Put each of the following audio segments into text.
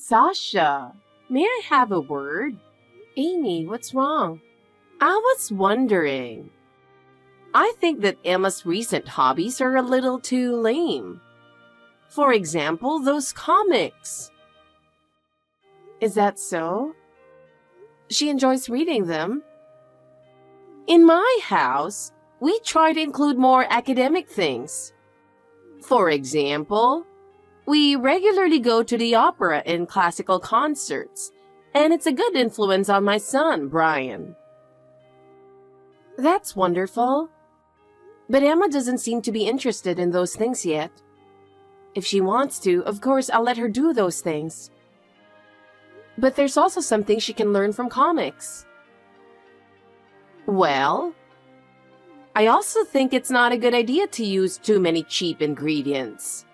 Sasha, may I have a word? Amy, what's wrong? I was wondering. I think that Emma's recent hobbies are a little too lame. For example, those comics. Is that so? She enjoys reading them. In my house, we try to include more academic things. For example, we regularly go to the opera and classical concerts, and it's a good influence on my son, Brian. That's wonderful. But Emma doesn't seem to be interested in those things yet. If she wants to, of course, I'll let her do those things. But there's also something she can learn from comics. Well, I also think it's not a good idea to use too many cheap ingredients.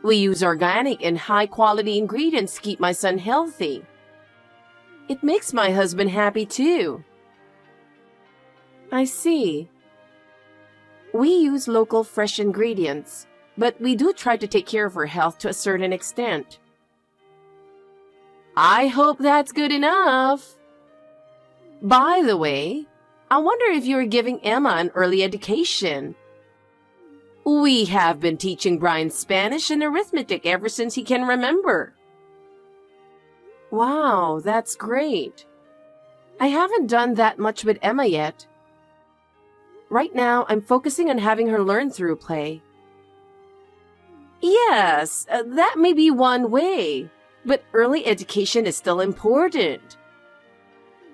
We use organic and high-quality ingredients to keep my son healthy. It makes my husband happy too. I see. We use local fresh ingredients, but we do try to take care of her health to a certain extent. I hope that's good enough. By the way, I wonder if you're giving Emma an early education. We have been teaching Brian Spanish and arithmetic ever since he can remember. Wow, that's great. I haven't done that much with Emma yet. Right now, I'm focusing on having her learn through play. Yes, that may be one way, but early education is still important.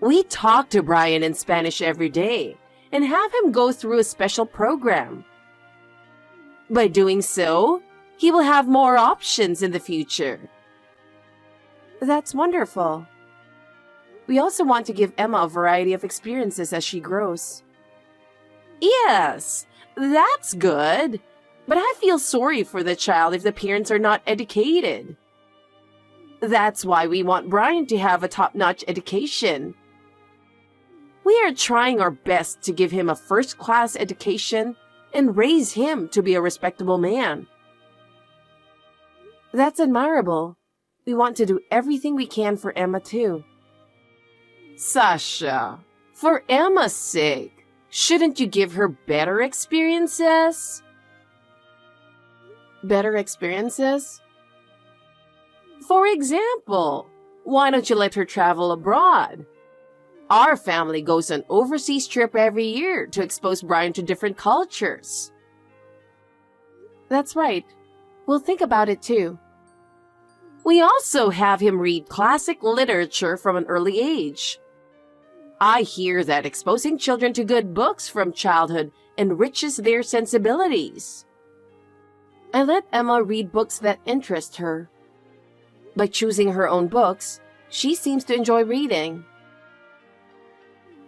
We talk to Brian in Spanish every day and have him go through a special program. By doing so, he will have more options in the future. That's wonderful. We also want to give Emma a variety of experiences as she grows. Yes, that's good. But I feel sorry for the child if the parents are not educated. That's why we want Brian to have a top-notch education. We are trying our best to give him a first-class education and raise him to be a respectable man. That's admirable. We want to do everything we can for Emma, too. Sasha, for Emma's sake, shouldn't you give her better experiences? Better experiences? For example, why don't you let her travel abroad? Our family goes on overseas trip every year to expose Brian to different cultures. That's right. We'll think about it too. We also have him read classic literature from an early age. I hear that exposing children to good books from childhood enriches their sensibilities. I let Emma read books that interest her. By choosing her own books, she seems to enjoy reading.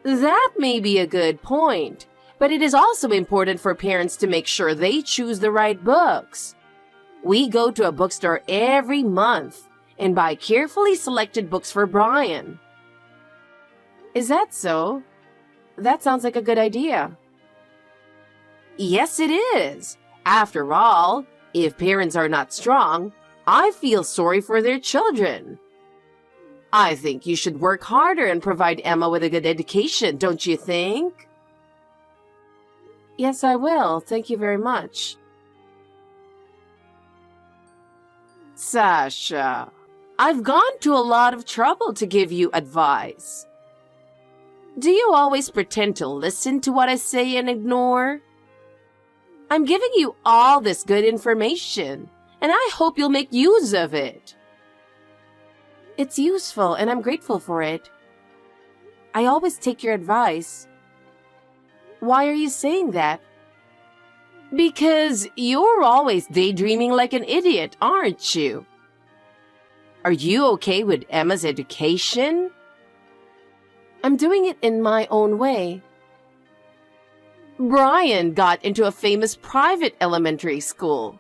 That may be a good point, but it is also important for parents to make sure they choose the right books. We go to a bookstore every month and buy carefully selected books for Brian. Is that so? That sounds like a good idea. Yes, it is. After all, if parents are not strong, I feel sorry for their children. I think you should work harder and provide Emma with a good education, don't you think? Yes, I will. Thank you very much. Sasha, I've gone to a lot of trouble to give you advice. Do you always pretend to listen to what I say and ignore? I'm giving you all this good information, and I hope you'll make use of it. It's useful, and I'm grateful for it. I always take your advice. Why are you saying that? Because you're always daydreaming like an idiot, aren't you? Are you okay with Emma's education? I'm doing it in my own way. Brian got into a famous private elementary school.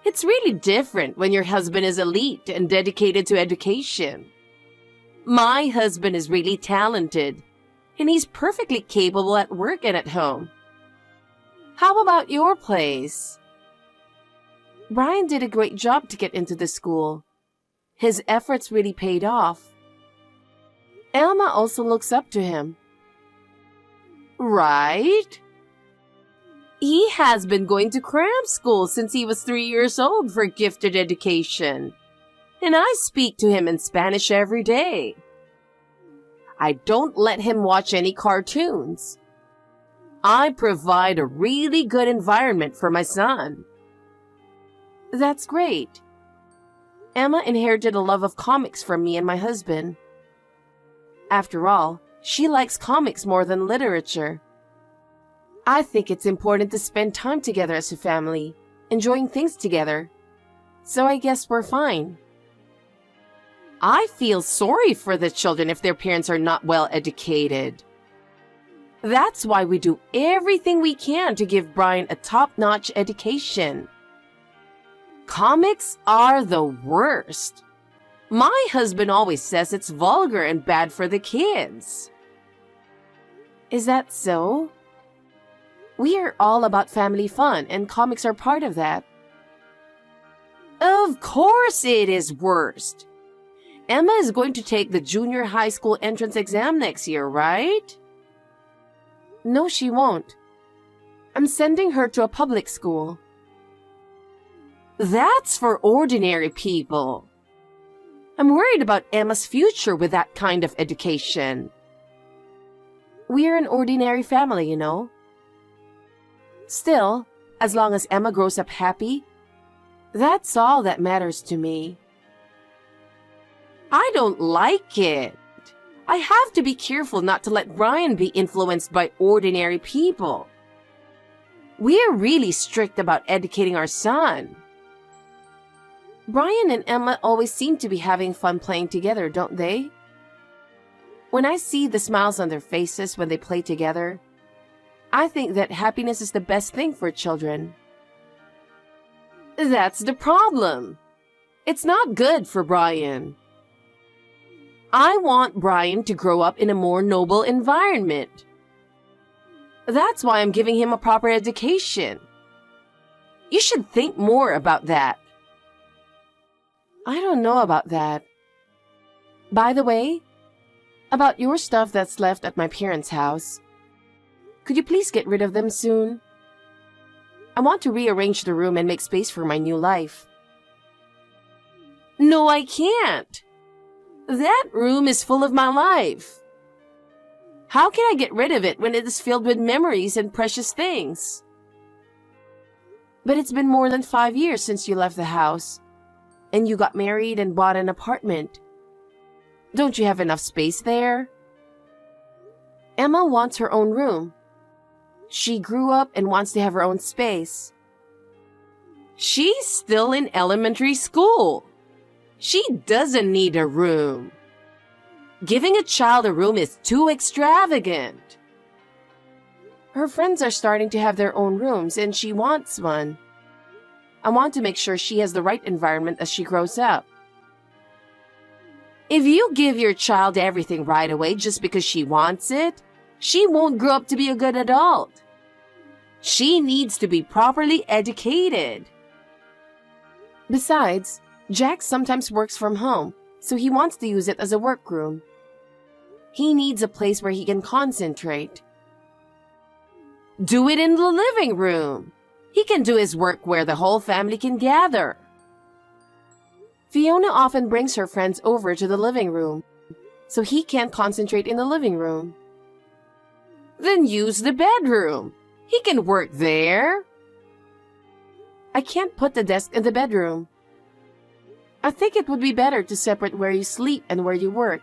It's really different when your husband is elite and dedicated to education. My husband is really talented, and he's perfectly capable at work and at home. How about your place? Brian did a great job to get into the school. His efforts really paid off. Emma also looks up to him. Right? He has been going to cram school since he was 3 years old for gifted education. And I speak to him in Spanish every day. I don't let him watch any cartoons. I provide a really good environment for my son. That's great. Emma inherited a love of comics from me and my husband. After all, she likes comics more than literature. I think it's important to spend time together as a family, enjoying things together. So I guess we're fine. I feel sorry for the children if their parents are not well educated. That's why we do everything we can to give Brian a top-notch education. Comics are the worst. My husband always says it's vulgar and bad for the kids. Is that so? We are all about family fun, and comics are part of that. Of course it is worst. Emma is going to take the junior high school entrance exam next year, right? No, she won't. I'm sending her to a public school. That's for ordinary people. I'm worried about Emma's future with that kind of education. We're an ordinary family, you know. Still, as long as Emma grows up happy, that's all that matters to me. I don't like it. I have to be careful not to let Brian be influenced by ordinary people. We're really strict about educating our son. Brian and Emma always seem to be having fun playing together, don't they? When I see the smiles on their faces when they play together, I think that happiness is the best thing for children. That's the problem. It's not good for Brian. I want Brian to grow up in a more noble environment. That's why I'm giving him a proper education. You should think more about that. I don't know about that. By the way, about your stuff that's left at my parents' house, could you please get rid of them soon? I want to rearrange the room and make space for my new life. No, I can't. That room is full of my life. How can I get rid of it when it is filled with memories and precious things? But it's been more than 5 years since you left the house, and you got married and bought an apartment. Don't you have enough space there? Emma wants her own room. She grew up and wants to have her own space. She's still in elementary school. She doesn't need a room. Giving a child a room is too extravagant. Her friends are starting to have their own rooms and she wants one. I want to make sure she has the right environment as she grows up. If you give your child everything right away just because she wants it, she won't grow up to be a good adult. She needs to be properly educated. Besides, Jack sometimes works from home, so he wants to use it as a workroom. He needs a place where he can concentrate. Do it in the living room. He can do his work where the whole family can gather. Fiona often brings her friends over to the living room, so he can't concentrate in the living room. Then use the bedroom. He can work there. I can't put the desk in the bedroom. I think it would be better to separate where you sleep and where you work.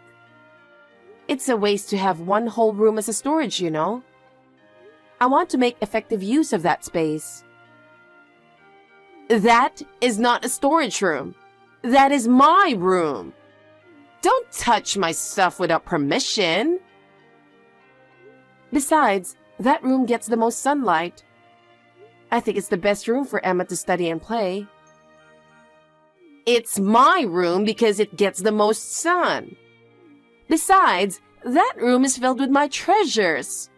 It's a waste to have one whole room as a storage, you know. I want to make effective use of that space. That is not a storage room. That is my room. Don't touch my stuff without permission. Besides, that room gets the most sunlight. I think it's the best room for Emma to study and play. It's my room because it gets the most sun. Besides, that room is filled with my treasures.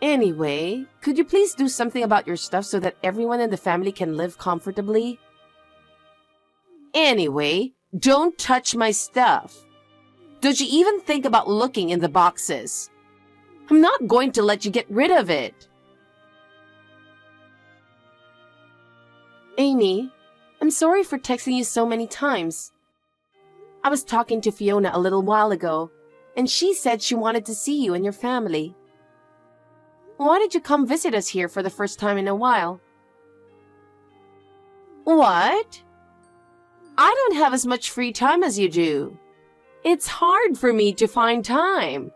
Anyway, could you please do something about your stuff so that everyone in the family can live comfortably? Anyway, Don't touch my stuff. Don't you even think about looking in the boxes. I'm not going to let you get rid of it. Amy, I'm sorry for texting you so many times. I was talking to Fiona a little while ago, and she said she wanted to see you and your family. Why did you come visit us here for the first time in a while? What? I don't have as much free time as you do. It's hard for me to find time.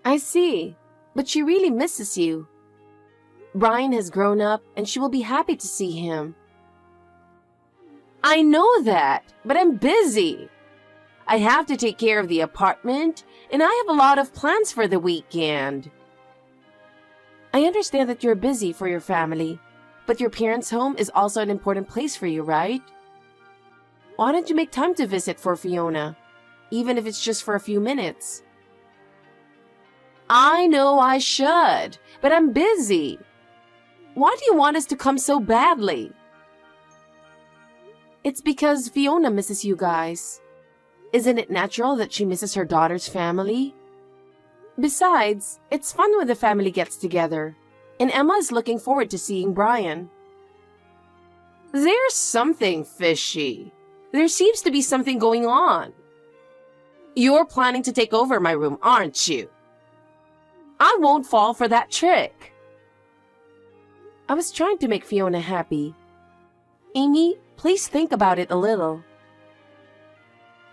I see, but she really misses you. Brian has grown up and she will be happy to see him. I know that, but I'm busy. I have to take care of the apartment and I have a lot of plans for the weekend. I understand that you're busy for your family, but your parents' home is also an important place for you, right? Why don't you make time to visit for Fiona, even if it's just for a few minutes? I know I should, but I'm busy. Why do you want us to come so badly? It's because Fiona misses you guys. Isn't it natural that she misses her daughter's family? Besides, it's fun when the family gets together, and Emma is looking forward to seeing Brian. There's something fishy. There seems to be something going on. You're planning to take over my room, aren't you? I won't fall for that trick. I was trying to make Fiona happy. Amy, please think about it a little.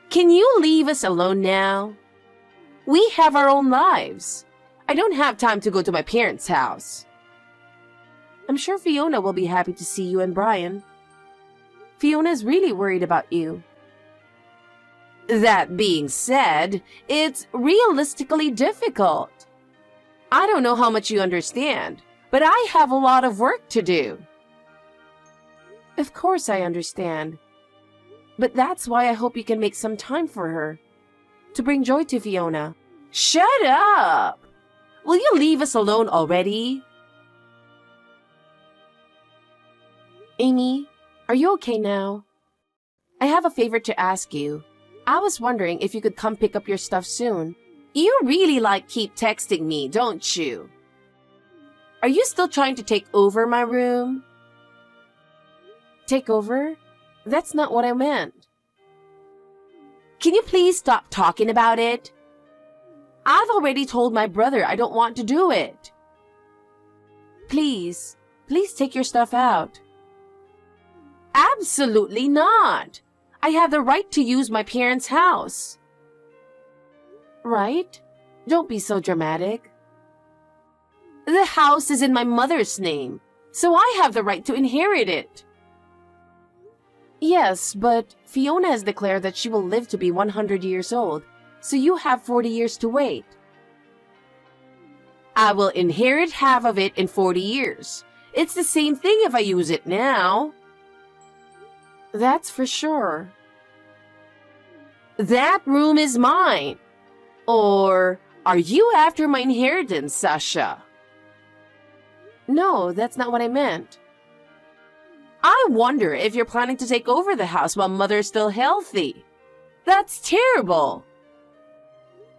Can you leave us alone now? We have our own lives. I don't have time to go to my parents' house. I'm sure Fiona will be happy to see you and Brian. Fiona's really worried about you. That being said, it's realistically difficult. I don't know how much you understand, but I have a lot of work to do. Of course I understand. But that's why I hope you can make some time for her. To bring joy to Fiona. Shut up! Will you leave us alone already? Amy, are you okay now? I have a favor to ask you. I was wondering if you could come pick up your stuff soon. You really keep texting me, don't you? Are you still trying to take over my room? Take over? That's not what I meant. Can you please stop talking about it? I've already told my brother I don't want to do it. Please take your stuff out. Absolutely not. I have the right to use my parents' house. Right? Don't be so dramatic. The house is in my mother's name, so I have the right to inherit it. Yes, but Fiona has declared that she will live to be 100 years old, so you have 40 years to wait. I will inherit half of it in 40 years. It's the same thing if I use it now. That's for sure. That room is mine. Or are you after my inheritance, Sasha? No, that's not what I meant. I wonder if you're planning to take over the house while Mother's still healthy. That's terrible.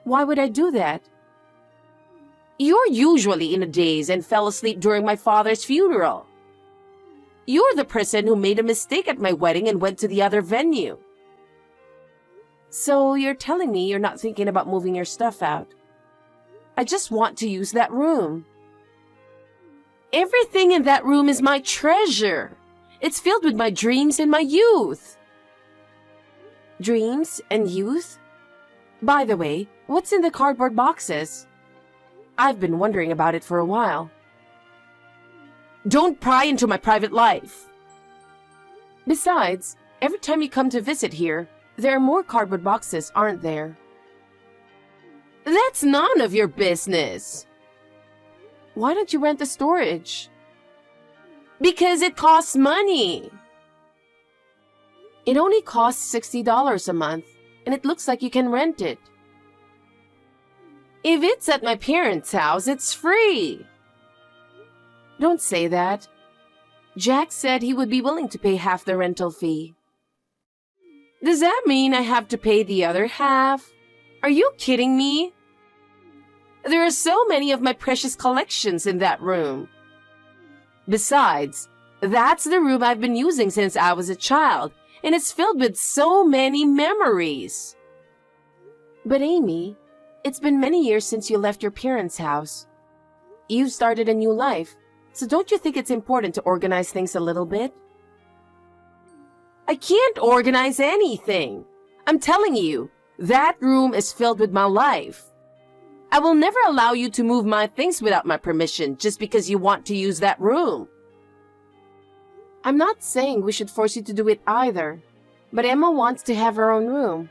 Why would I do that? You're usually in a daze and fell asleep during my father's funeral. You're the person who made a mistake at my wedding and went to the other venue. So you're telling me you're not thinking about moving your stuff out. I just want to use that room. Everything in that room is my treasure. It's filled with my dreams and my youth. Dreams and youth? By the way, what's in the cardboard boxes? I've been wondering about it for a while. Don't pry into my private life. Besides, every time you come to visit here, there are more cardboard boxes, aren't there? That's none of your business. Why don't you rent the storage? Because it costs money. It only costs $60 a month, and it looks like you can rent it. If it's at my parents' house, it's free. Don't say that. Jack said he would be willing to pay half the rental fee. Does that mean I have to pay the other half? Are you kidding me? There are so many of my precious collections in that room. Besides, that's the room I've been using since I was a child, and it's filled with so many memories. But Amy, it's been many years since you left your parents' house. You've started a new life, so don't you think it's important to organize things a little bit? I can't organize anything. I'm telling you, that room is filled with my life. I will never allow you to move my things without my permission just because you want to use that room. I'm not saying we should force you to do it either, but Emma wants to have her own room.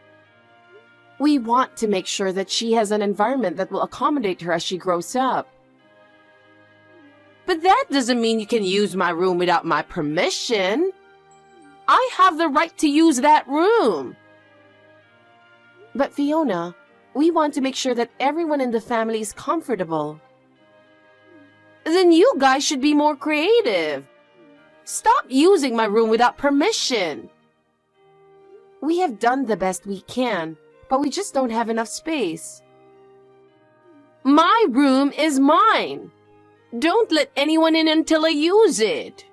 We want to make sure that she has an environment that will accommodate her as she grows up. But that doesn't mean you can use my room without my permission. I have the right to use that room. But Fiona, we want to make sure that everyone in the family is comfortable. Then you guys should be more creative. Stop using my room without permission. We have done the best we can, but we just don't have enough space. My room is mine. Don't let anyone in until I use it.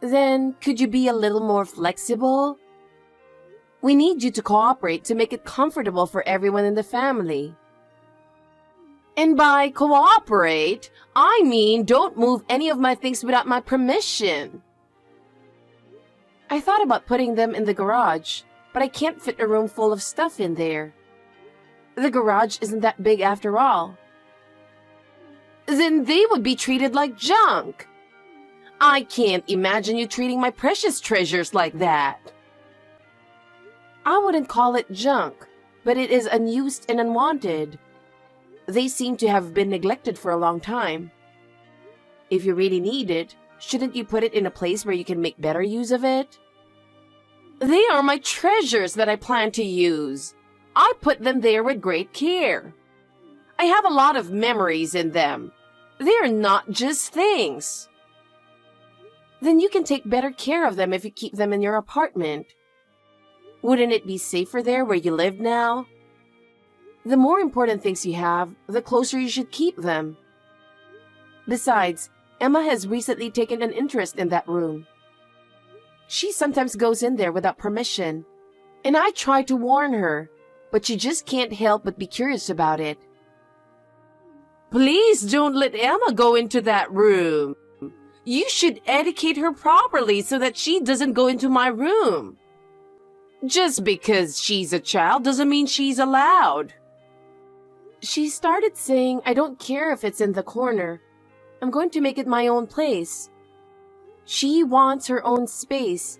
Then, could you be a little more flexible? We need you to cooperate to make it comfortable for everyone in the family. And by cooperate, I mean don't move any of my things without my permission. I thought about putting them in the garage, but I can't fit a room full of stuff in there. The garage isn't that big after all. Then they would be treated like junk. I can't imagine you treating my precious treasures like that. I wouldn't call it junk, but it is unused and unwanted. They seem to have been neglected for a long time. If you really need it, shouldn't you put it in a place where you can make better use of it? They are my treasures that I plan to use. I put them there with great care. I have a lot of memories in them. They are not just things. Then you can take better care of them if you keep them in your apartment. Wouldn't it be safer there where you live now? The more important things you have, the closer you should keep them. Besides, Emma has recently taken an interest in that room. She sometimes goes in there without permission, and I try to warn her, but she just can't help but be curious about it. Please don't let Emma go into that room. You should educate her properly so that she doesn't go into my room. Just because she's a child doesn't mean she's allowed. She started saying, I don't care if it's in the corner. I'm going to make it my own place. She wants her own space.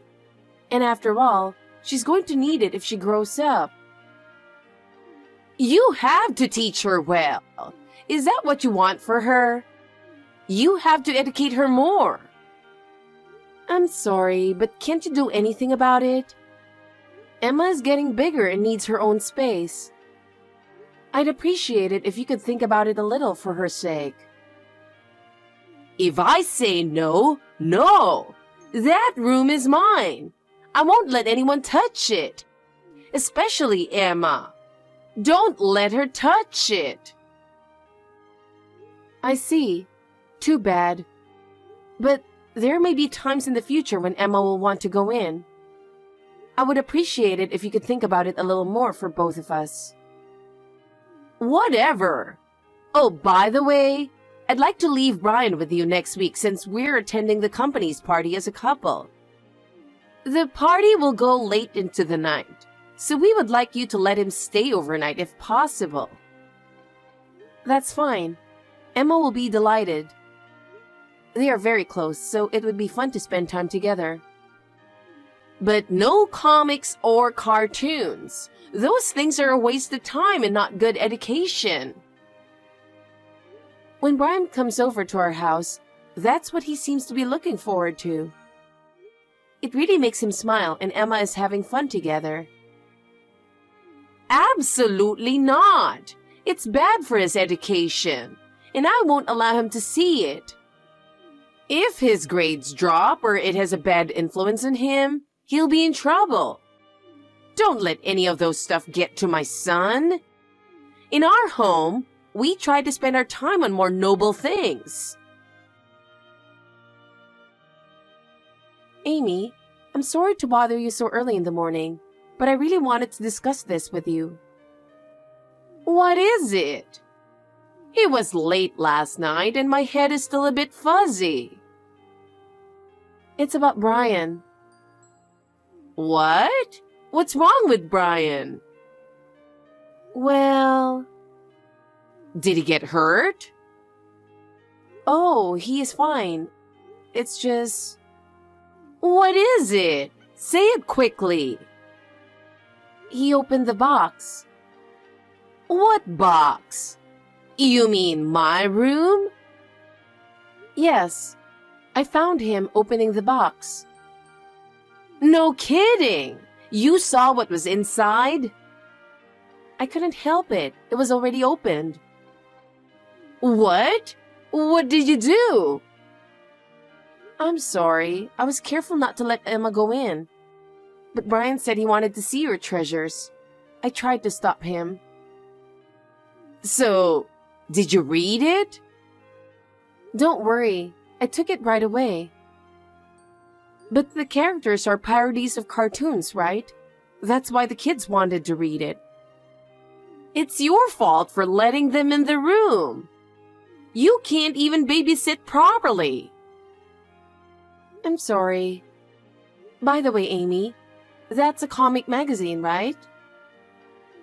And after all, she's going to need it if she grows up. You have to teach her well. Is that what you want for her? You have to educate her more. I'm sorry, but can't you do anything about it? Emma is getting bigger and needs her own space. I'd appreciate it if you could think about it a little for her sake. If I say no, no. That room is mine. I won't let anyone touch it. Especially Emma. Don't let her touch it. I see. Too bad. But there may be times in the future when Emma will want to go in. I would appreciate it if you could think about it a little more for both of us. Whatever. Oh, by the way, I'd like to leave Brian with you next week since we're attending the company's party as a couple. The party will go late into the night, so we would like you to let him stay overnight if possible. That's fine. Emma will be delighted. They are very close, so it would be fun to spend time together. But no comics or cartoons. Those things are a waste of time and not good education. When Brian comes over to our house, that's what he seems to be looking forward to. It really makes him smile, and Emma is having fun together. Absolutely not! It's bad for his education, and I won't allow him to see it. If his grades drop or it has a bad influence on him, He'll be in trouble. Don't let any of those stuff get to my son. In our home, we try to spend our time on more noble things. Amy, I'm sorry to bother you so early in the morning, but I really wanted to discuss this with you. What is it? It was late last night and my head is still a bit fuzzy. It's about Brian. What? What's wrong with Brian? Well... Did he get hurt? Oh, he is fine. It's just... What is it? Say it quickly. He opened the box. What box? You mean my room? Yes. I found him opening the box. No kidding! You saw what was inside? I couldn't help it. It was already opened. What? What did you do? I'm sorry. I was careful not to let Emma go in. But Brian said he wanted to see your treasures. I tried to stop him. So, did you read it? Don't worry. I took it right away. But the characters are parodies of cartoons, right? That's why the kids wanted to read it. It's your fault for letting them in the room. You can't even babysit properly. I'm sorry. By the way, Amy, that's a comic magazine, right?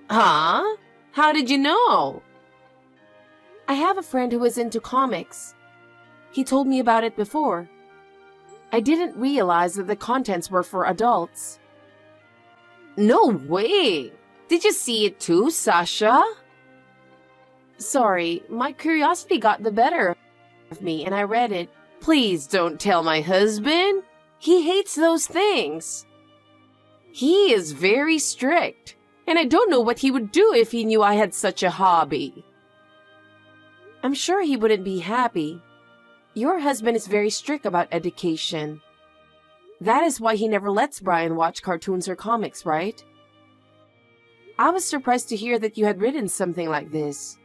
Huh? How did you know? I have a friend who is into comics. He told me about it before. I didn't realize that the contents were for adults. No way! Did you see it too, Sasha? Sorry, my curiosity got the better of me and I read it. Please don't tell my husband. He hates those things. He is very strict, and I don't know what he would do if he knew I had such a hobby. I'm sure he wouldn't be happy. Your husband is very strict about education. That is why he never lets Brian watch cartoons or comics, right? I was surprised to hear that you had written something like this.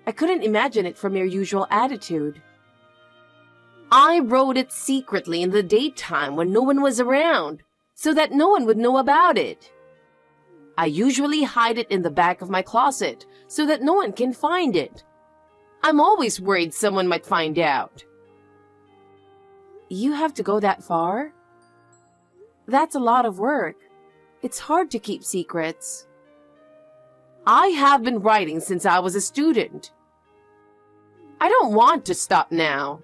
I couldn't imagine it from your usual attitude. I wrote it secretly in the daytime when no one was around, so that no one would know about it. I usually hide it in the back of my closet so that no one can find it. I'm always worried someone might find out. You have to go that far? That's a lot of work. It's hard to keep secrets. I have been writing since I was a student. I don't want to stop now.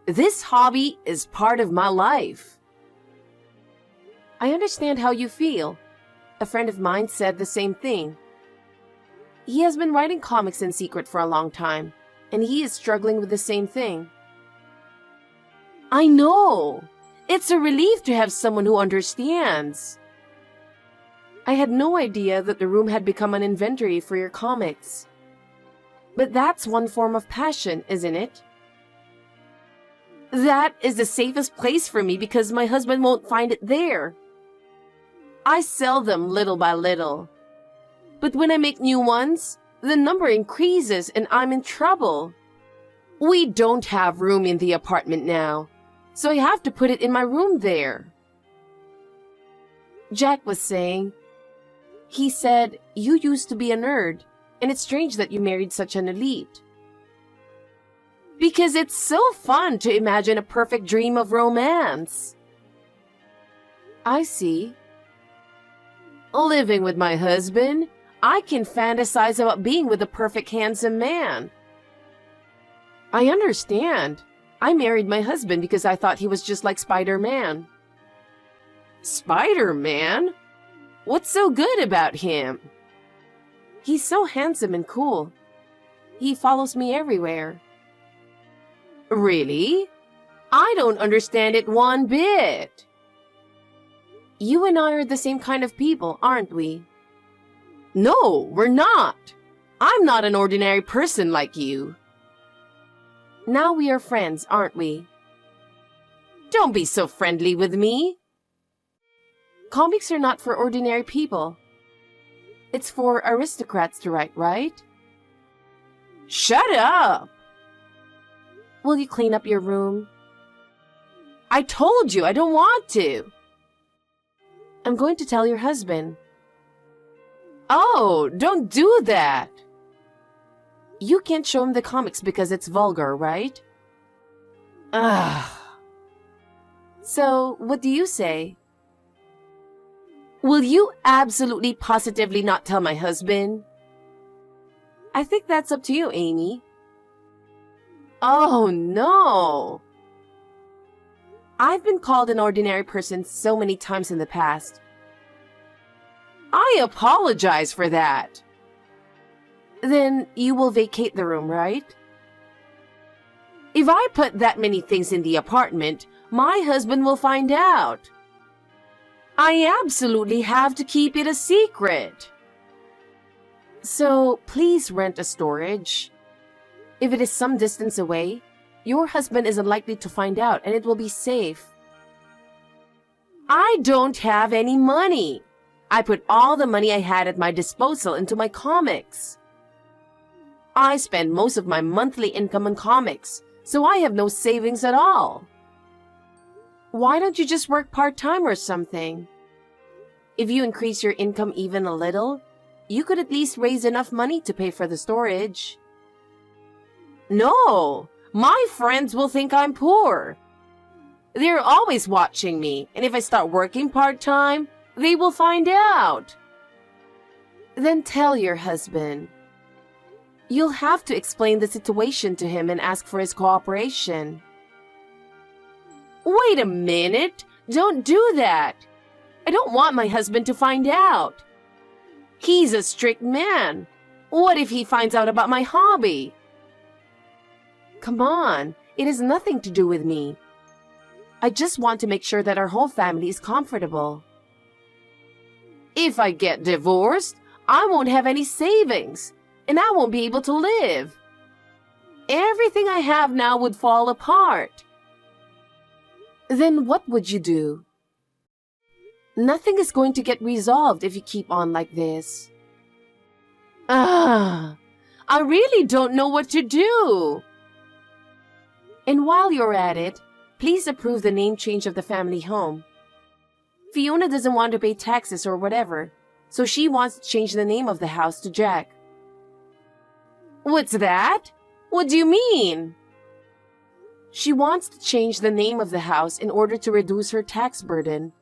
This hobby is part of my life. I understand how you feel. A friend of mine said the same thing. He has been writing comics in secret for a long time, and he is struggling with the same thing. I know. It's a relief to have someone who understands. I had no idea that the room had become an inventory for your comics. But that's one form of passion, isn't it? That is the safest place for me because my husband won't find it there. I sell them little by little. But when I make new ones, the number increases and I'm in trouble. We don't have room in the apartment now, so I have to put it in my room there. Jack was saying, he said, you used to be a nerd, and it's strange that you married such an elite. Because it's so fun to imagine a perfect dream of romance. I see. Living with my husband, I can fantasize about being with a perfect handsome man. I understand. I married my husband because I thought he was just like Spider-Man. Spider-Man? What's so good about him? He's so handsome and cool. He follows me everywhere. Really? I don't understand it one bit. You and I are the same kind of people, aren't we? No, we're not. I'm not an ordinary person like you. Now we are friends, aren't we? Don't be so friendly with me. Comics are not for ordinary people. It's for aristocrats to write, right? Shut up! Will you clean up your room? I told you I don't want to. I'm going to tell your husband. Oh, don't do that. You can't show him the comics because it's vulgar, right? Ugh. So, what do you say? Will you absolutely positively not tell my husband? I think that's up to you, Amy. Oh, no. I've been called an ordinary person so many times in the past. I apologize for that. Then you will vacate the room, right? If I put that many things in the apartment, my husband will find out. I absolutely have to keep it a secret. So please rent a storage. If it is some distance away, your husband is unlikely to find out and it will be safe. I don't have any money. I put all the money I had at my disposal into my comics. I spend most of my monthly income on comics, so I have no savings at all. Why don't you just work part-time or something? If you increase your income even a little, you could at least raise enough money to pay for the storage. No, my friends will think I'm poor. They're always watching me, and if I start working part-time, they will find out. Then tell your husband. You'll have to explain the situation to him and ask for his cooperation. Wait a minute! Don't do that! I don't want my husband to find out. He's a strict man. What if he finds out about my hobby? Come on, it has nothing to do with me. I just want to make sure that our whole family is comfortable. If I get divorced, I won't have any savings, and I won't be able to live. Everything I have now would fall apart. Then what would you do? Nothing is going to get resolved if you keep on like this. I really don't know what to do. And while you're at it, please approve the name change of the family home. Fiona doesn't want to pay taxes or whatever, so she wants to change the name of the house to Jack. What's that? What do you mean? She wants to change the name of the house in order to reduce her tax burden.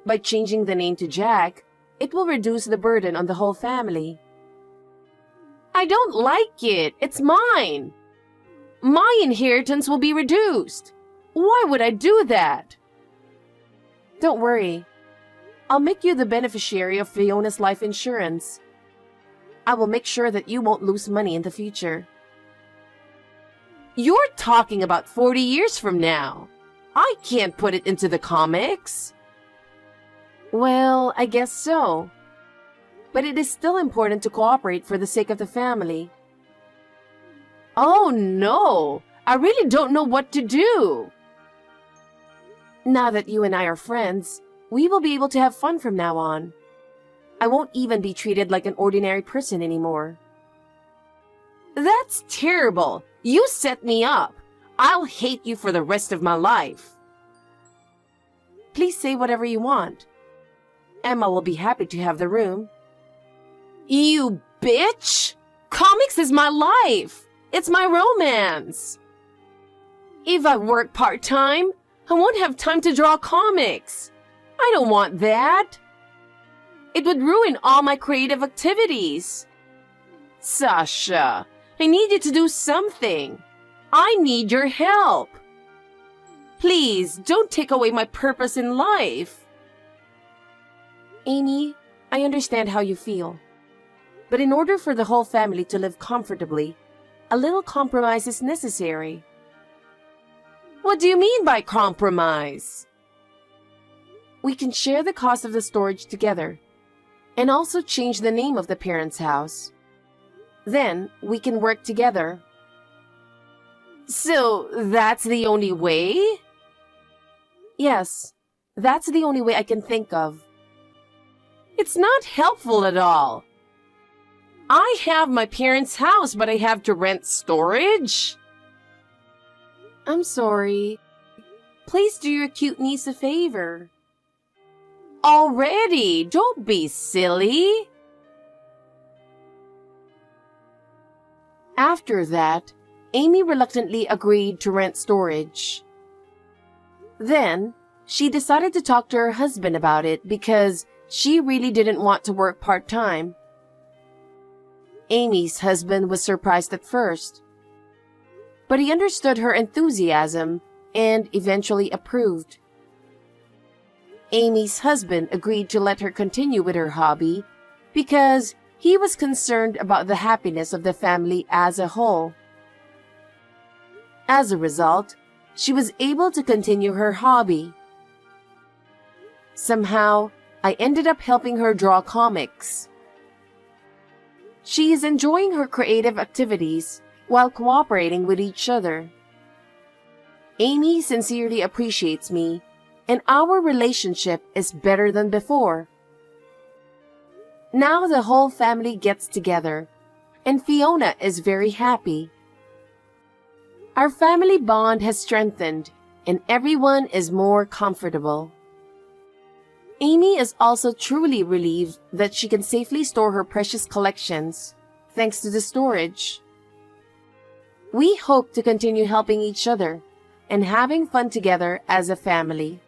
By changing the name to Jack, it will reduce the burden on the whole family. I don't like it. It's mine. My inheritance will be reduced. Why would I do that? Don't worry. I'll make you the beneficiary of Fiona's life insurance. I will make sure that you won't lose money in the future. You're talking about 40 years from now. I can't put it into the comics. Well, I guess so. But it is still important to cooperate for the sake of the family. Oh no! I really don't know what to do. Now that you and I are friends, we will be able to have fun from now on. I won't even be treated like an ordinary person anymore. That's terrible! You set me up! I'll hate you for the rest of my life. Please say whatever you want. Emma will be happy to have the room. You bitch! Comics is my life! It's my romance! If I work part-time, I won't have time to draw comics. I don't want that. It would ruin all my creative activities. Sasha, I need you to do something. I need your help. Please, don't take away my purpose in life. Amy, I understand how you feel. But in order for the whole family to live comfortably, a little compromise is necessary. What do you mean by compromise? We can share the cost of the storage together, and also change the name of the parents' house. Then we can work together. So that's the only way? Yes, That's the only way I can think of. It's not helpful at all. I have my parents' house, but I have to rent storage? I'm sorry. Please do your cute niece a favor. Already, don't be silly. After that, Amy reluctantly agreed to rent storage. Then, she decided to talk to her husband about it because she really didn't want to work part-time. Amy's husband was surprised at first, but he understood her enthusiasm and eventually approved. Amy's husband agreed to let her continue with her hobby because he was concerned about the happiness of the family as a whole. As a result, she was able to continue her hobby. Somehow, I ended up helping her draw comics. She is enjoying her creative activities while cooperating with each other. Amy sincerely appreciates me, and our relationship is better than before. Now the whole family gets together, and Fiona is very happy. Our family bond has strengthened, and everyone is more comfortable. Amy is also truly relieved that she can safely store her precious collections, thanks to the storage. We hope to continue helping each other and having fun together as a family.